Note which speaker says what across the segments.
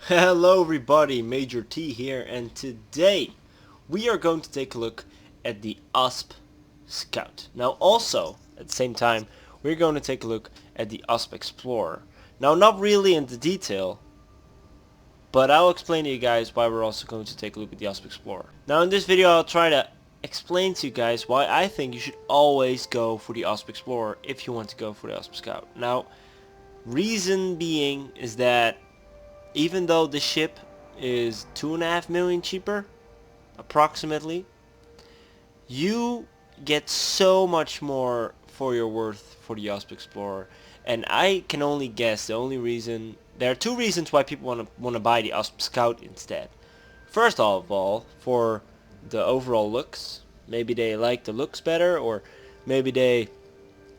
Speaker 1: Hello everybody, Major T here, and today we are going to take a look at the ASP Scout. Now also, at the same time, we're going to take a look at the ASP Explorer. Now not really into detail, but I'll explain to you guys why we're also going to take a look at the ASP Explorer. Now in this video I'll try to explain to you guys why I think you should always go for the ASP Explorer if you want to go for the ASP Scout. Now, reason being is that even though the ship is 2.5 million cheaper, approximately, you get so much more for your worth for the ASP Explorer. And I can only guess the only reason. There are two reasons why people want to buy the ASP Scout instead. First of all, for the overall looks. Maybe they like the looks better, or maybe they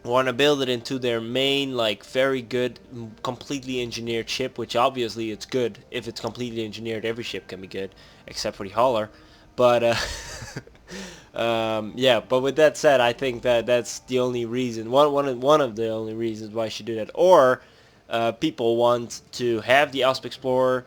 Speaker 1: want to build it into their main, like, very good, completely engineered ship, which obviously it's good. If it's completely engineered, every ship can be good, except for the hauler. But yeah, but with that said, I think that that's the only reason, one of the only reasons why I should do that. Or people want to have the ASP Explorer,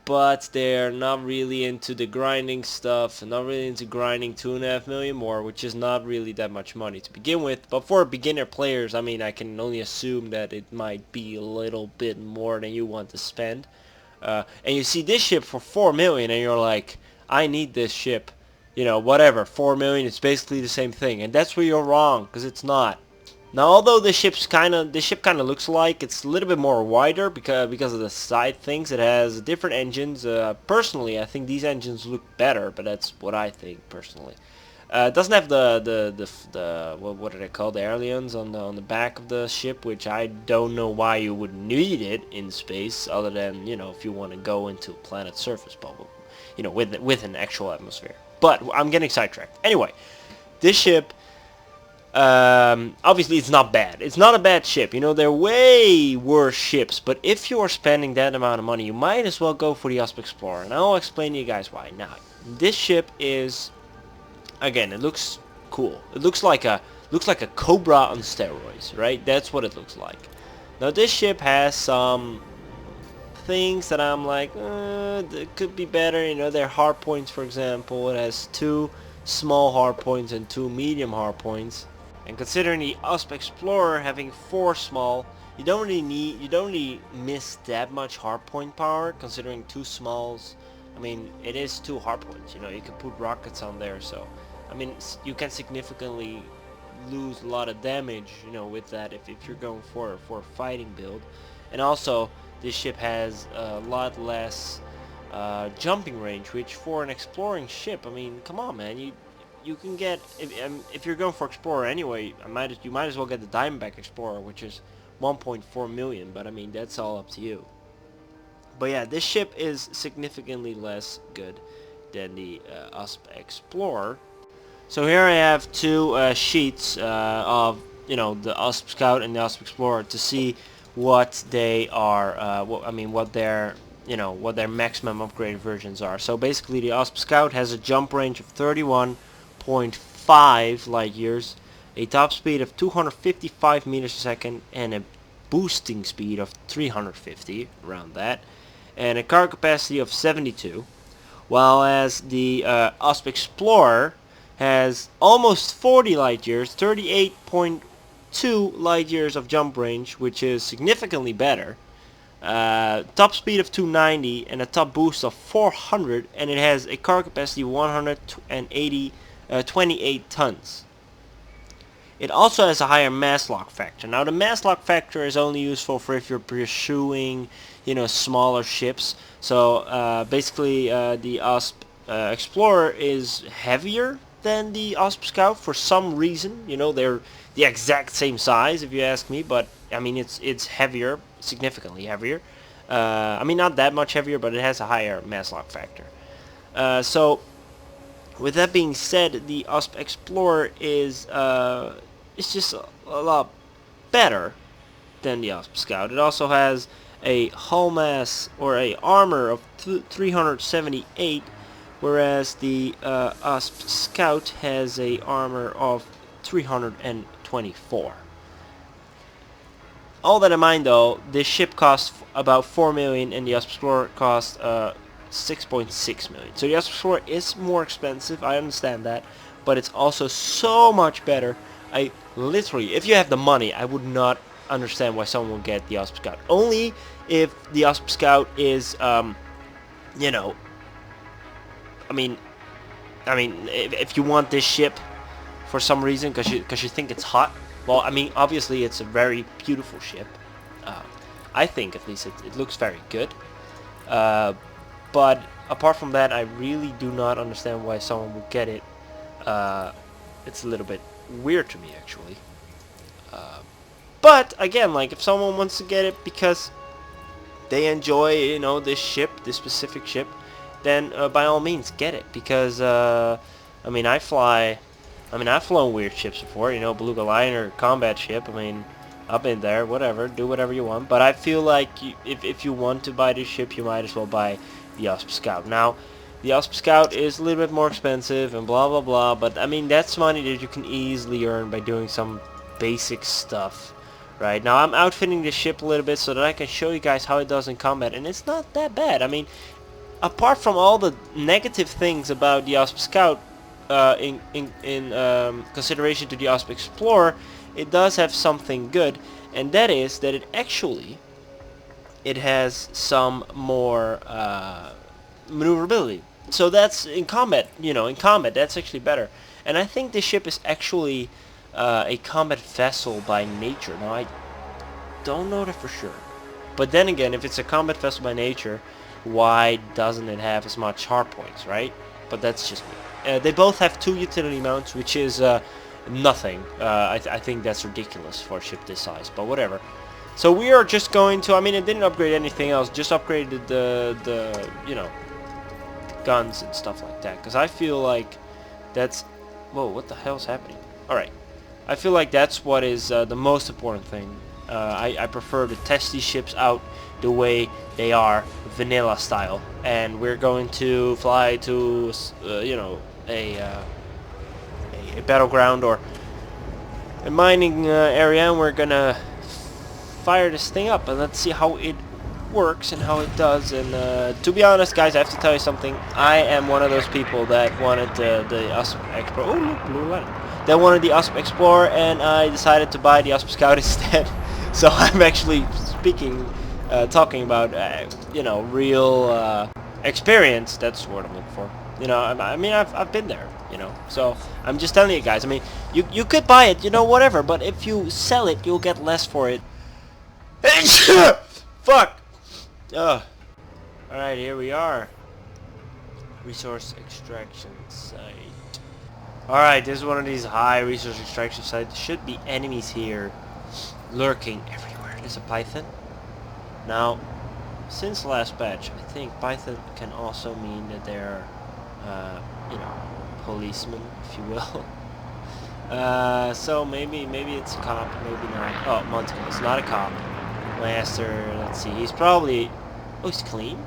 Speaker 1: but they're not really into the grinding stuff, and not really into grinding 2.5 million more, which is not really that much money to begin with. But for beginner players, I mean, I can only assume that it might be a little bit more than you want to spend. And you see this ship for 4 million, and you're like, I need this ship. You know, whatever, 4 million, it's basically the same thing. And that's where you're wrong, because it's not. Now, although the ship kind of looks alike, it's a little bit more wider because of the side things. It has different engines. Personally, I think these engines look better, but that's what I think personally. It doesn't have the what are they called, the ailerons on the back of the ship, which I don't know why you would need it in space, other than, you know, if you want to go into a planet's surface bubble, you know, with an actual atmosphere. But I'm getting sidetracked. Anyway, this ship. Obviously it's not bad. It's not a bad ship. You know, they're way worse ships. But if you are spending that amount of money, you might as well go for the ASP Explorer. And I'll explain to you guys why. Now, this ship is, again, it looks cool. It looks like a Cobra on steroids, right? That's what it looks like. Now, this ship has some things that I'm like, it could be better. You know, their hard points, for example. It has 2 small hard points and 2 medium hard points. And considering the ASP Explorer having 4 small, you don't really miss that much hardpoint power, considering 2 smalls. I mean, it is 2 hardpoints, you know, you can put rockets on there, so I mean, you can significantly lose a lot of damage, you know, with that if you're going for a fighting build. And also, this ship has a lot less jumping range, which for an exploring ship, I mean, come on, man, you can get, if you're going for Explorer anyway, you might as well get the Diamondback Explorer, which is 1.4 million, but I mean, that's all up to you. But yeah, this ship is significantly less good than the ASP Explorer. So here I have 2 sheets of, you know, the ASP Scout and the ASP Explorer to see what they are, what their, you know, what their maximum upgraded versions are. So basically, the ASP Scout has a jump range of 31.5 light years, a top speed of 255 meters a second, and a boosting speed of 350, around that, and a cargo capacity of 72, while as the ASP Explorer has almost 40 light years, 38.2 light years of jump range, which is significantly better. Top speed of 290 and a top boost of 400, and it has a cargo capacity of 128 tons. It also has a higher mass lock factor. Now, the mass lock factor is only useful for if you're pursuing, you know, smaller ships. So basically, the ASP Explorer is heavier than the ASP Scout for some reason. You know, they're the exact same size, if you ask me, but I mean, it's heavier, significantly heavier. I mean, not that much heavier, but it has a higher mass lock factor. So with that being said, the ASP Explorer is it's just a lot better than the ASP Scout. It also has a hull mass, or a armor, of 378, whereas the ASP Scout has a armor of 324. All that in mind though, this ship costs about 4 million and the ASP Explorer costs 6.6 million. So the ASP Explorer is more expensive, I understand that, but it's also so much better. I literally, if you have the money, I would not understand why someone would get the ASP Scout. Only if the ASP Scout is, you know, I mean, if you want this ship for some reason because you think it's hot. Well, I mean, obviously it's a very beautiful ship. I think at least it looks very good. But apart from that, I really do not understand why someone would get it. It's a little bit weird to me, actually. But again, like if someone wants to get it because they enjoy, you know, this ship, this specific ship, then by all means get it. Because I mean, I've flown weird ships before, you know, beluga liner, combat ship. I mean, I've been there, whatever, do whatever you want. But I feel like if you want to buy this ship, you might as well buy the ASP Scout. Now, the ASP Scout is a little bit more expensive and blah blah blah, but I mean, that's money that you can easily earn by doing some basic stuff. Right, now I'm outfitting the ship a little bit so that I can show you guys how it does in combat, and it's not that bad. I mean, apart from all the negative things about the ASP Scout, in consideration to the ASP Explorer, it does have something good, and that is that it has some more maneuverability. So that's in combat, you know, in combat that's actually better. And I think this ship is actually a combat vessel by nature. Now I don't know that for sure, but then again, if it's a combat vessel by nature, why doesn't it have as much hard points, right? But that's just me. They both have 2 utility mounts, which is nothing. I think that's ridiculous for a ship this size, but whatever. So we are just going to, I mean, it didn't upgrade anything else, just upgraded the you know, the guns and stuff like that, because I feel like that's, whoa, what the hell's happening? Alright, I feel like that's what is the most important thing. I prefer to test these ships out the way they are, vanilla style, and we're going to fly to you know, a battleground or a mining area, and we're gonna fire this thing up and let's see how it works and how it does. And to be honest, guys, I have to tell you something. I am one of those people that wanted the ASP Explorer. Oh, look, blue light. That wanted the ASP Explorer, and I decided to buy the ASP Scout instead. So I'm actually talking about you know, real experience. That's the word I'm looking for. You know, I mean, I've been there. You know, so I'm just telling you guys. I mean, you could buy it, you know, whatever. But if you sell it, you'll get less for it. Fuck. Ugh. All right, here we are. Resource extraction site. All right, this is one of these high resource extraction sites. There should be enemies here, lurking everywhere. There's a python. Now, since the last patch, I think python can also mean that they're, you know, policemen, if you will. So maybe it's a cop, maybe not. Oh, Montague, it's not a cop. Master, let's see, he's probably, oh, he's clean.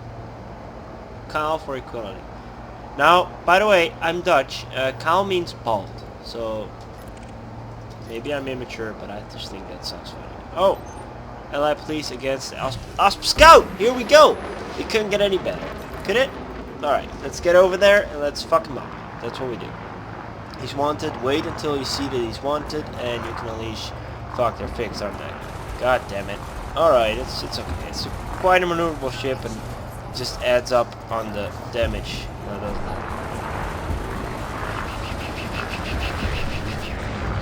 Speaker 1: Kyle for equality. Now, by the way, I'm Dutch. Kyle means bald, so maybe I'm immature, but I just think that sounds funny. Oh, Allied police against the ASP Scout. Here we go. It couldn't get any better, could it? All right, let's get over there and let's fuck him up. That's what we do. He's wanted. Wait until you see that he's wanted, and you can unleash. Fuck, they're fixed, aren't they? God damn it. All right, it's okay. It's quite a maneuverable ship, and it just adds up on the damage. No, doesn't it?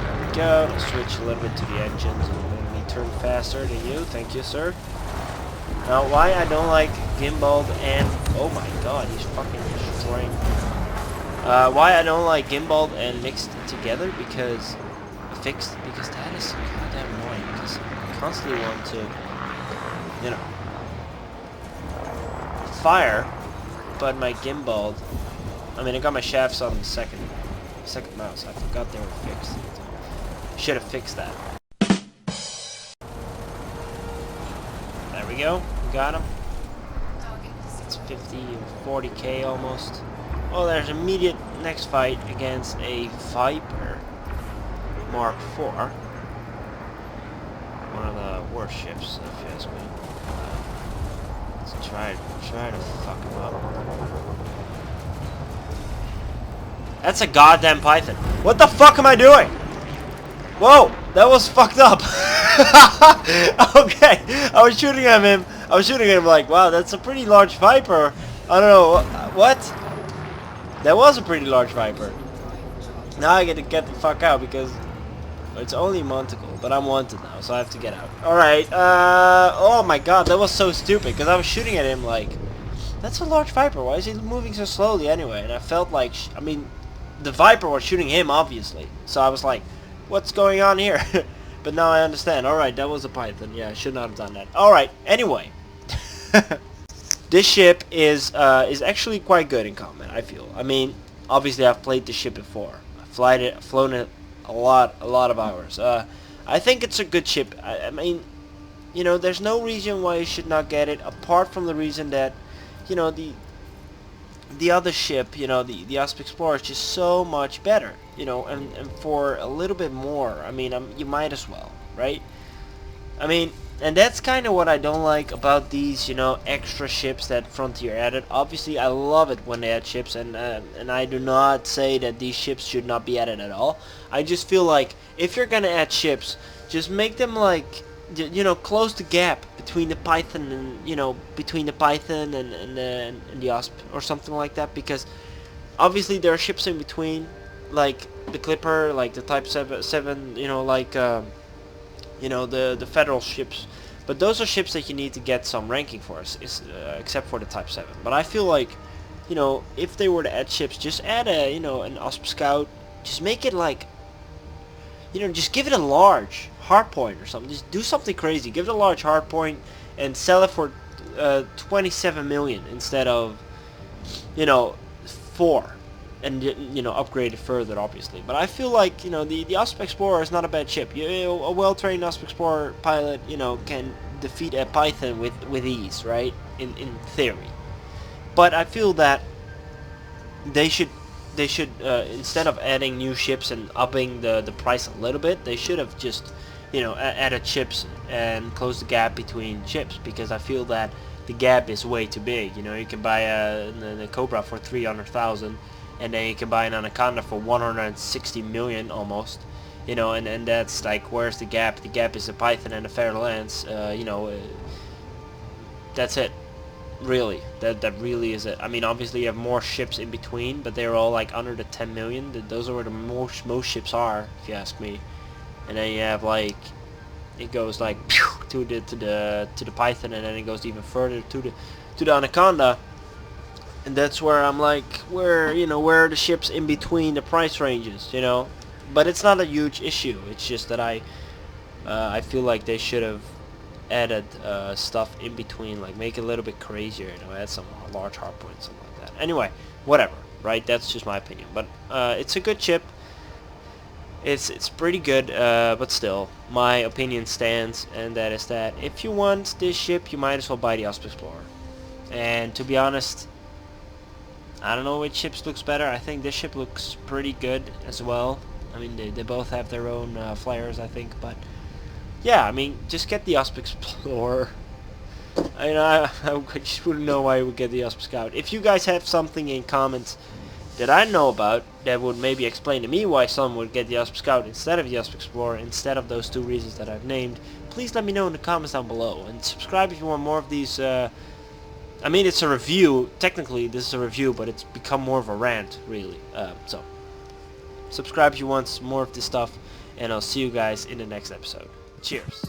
Speaker 1: There we go. Let's switch a little bit to the engines and let me turn faster than you. Thank you, sir. Now, why I don't like gimbaled and... Oh my god, he's fucking destroying... why I don't like gimbaled and mixed together, because... Fixed, because that is goddamn annoying, because I constantly want to, you know... fire, but my gimbaled... I mean, I got my shafts on the second mouse. I forgot they were fixed. Should have fixed that. There we go. We got him. It's 50 or 40k almost. Oh, there's immediate next fight against a Viper Mark IV. One one of the worst ships, if you ask me. Let's try to fuck him up. That's a goddamn Python. What the fuck am I doing? Whoa, that was fucked up. Okay, I was shooting at him. I was shooting at him like, wow, that's a pretty large Viper. I don't know, what? That was a pretty large Viper. Now I get to get the fuck out because it's only a monticle, but I'm wanted now, so I have to get out. Alright, oh my god, that was so stupid, because I was shooting at him like, that's a large Viper, why is he moving so slowly anyway? And I felt like, I mean, the Viper was shooting him, obviously. So I was like, what's going on here? But now I understand. Alright, that was a Python. Yeah, I should not have done that. Alright, anyway. This ship is actually quite good in combat, I feel. I mean, obviously I've played this ship before. I've flown it a lot of hours. I think it's a good ship. I mean, you know, there's no reason why you should not get it, apart from the reason that, you know, the other ship, you know, the ASP Explorer is just so much better, you know, and for a little bit more, I mean, you might as well, right? I mean, and that's kind of what I don't like about these, you know, extra ships that Frontier added. Obviously, I love it when they add ships, and I do not say that these ships should not be added at all. I just feel like if you're gonna add ships, just make them like, you know, close the gap between the Python and, you know, between the Python and the ASP or something like that, because obviously there are ships in between, like the Clipper, like the Type 7, you know, like you know, the federal ships, but those are ships that you need to get some ranking for, except for the Type 7. But I feel like, you know, if they were to add ships, just add a, you know, an ASP Scout, just make it like, you know, just give it a large hardpoint or something. Just do something crazy. Give it a large hardpoint and sell it for 27 million instead of, you know, 4, and, you know, upgrade it further, obviously. But I feel like, you know, the ASP Explorer is not a bad ship. A well-trained ASP Explorer pilot, you know, can defeat a Python with ease, right? In theory. But I feel that they should instead of adding new ships and upping the price a little bit, they should have just, you know, added ships and closed the gap between ships, because I feel that the gap is way too big. You know, you can buy a Cobra for 300,000, and then you can buy an Anaconda for 160 million almost. You know, and that's like, where's the gap? The gap is the Python and the Fairlands. You know, that's it. Really, that really is it. I mean, obviously you have more ships in between, but they're all like under the 10 million. Those are where the most ships are, if you ask me. And then you have like, it goes like to the Python, and then it goes even further to the Anaconda. And that's where I'm like, where are the ships in between the price ranges, you know? But it's not a huge issue. It's just that I feel like they should have added stuff in between, like make it a little bit crazier, you know, add some large hardpoint, something like that. Anyway, whatever, right? That's just my opinion. But it's a good ship. It's pretty good, but still, my opinion stands, and that is that if you want this ship, you might as well buy the ASP Explorer. And to be honest, I don't know which ships looks better. I think this ship looks pretty good as well. I mean, they both have their own flares, I think, but yeah, I mean, just get the ASP Explorer. I mean, I just wouldn't know why you would get the ASP Scout. If you guys have something in comments that I know about that would maybe explain to me why someone would get the ASP Scout instead of the ASP Explorer, instead of those two reasons that I've named, please let me know in the comments down below. And subscribe if you want more of these. I mean, it's a review. Technically, this is a review, but it's become more of a rant, really. So, subscribe if you want more of this stuff, and I'll see you guys in the next episode. Cheers.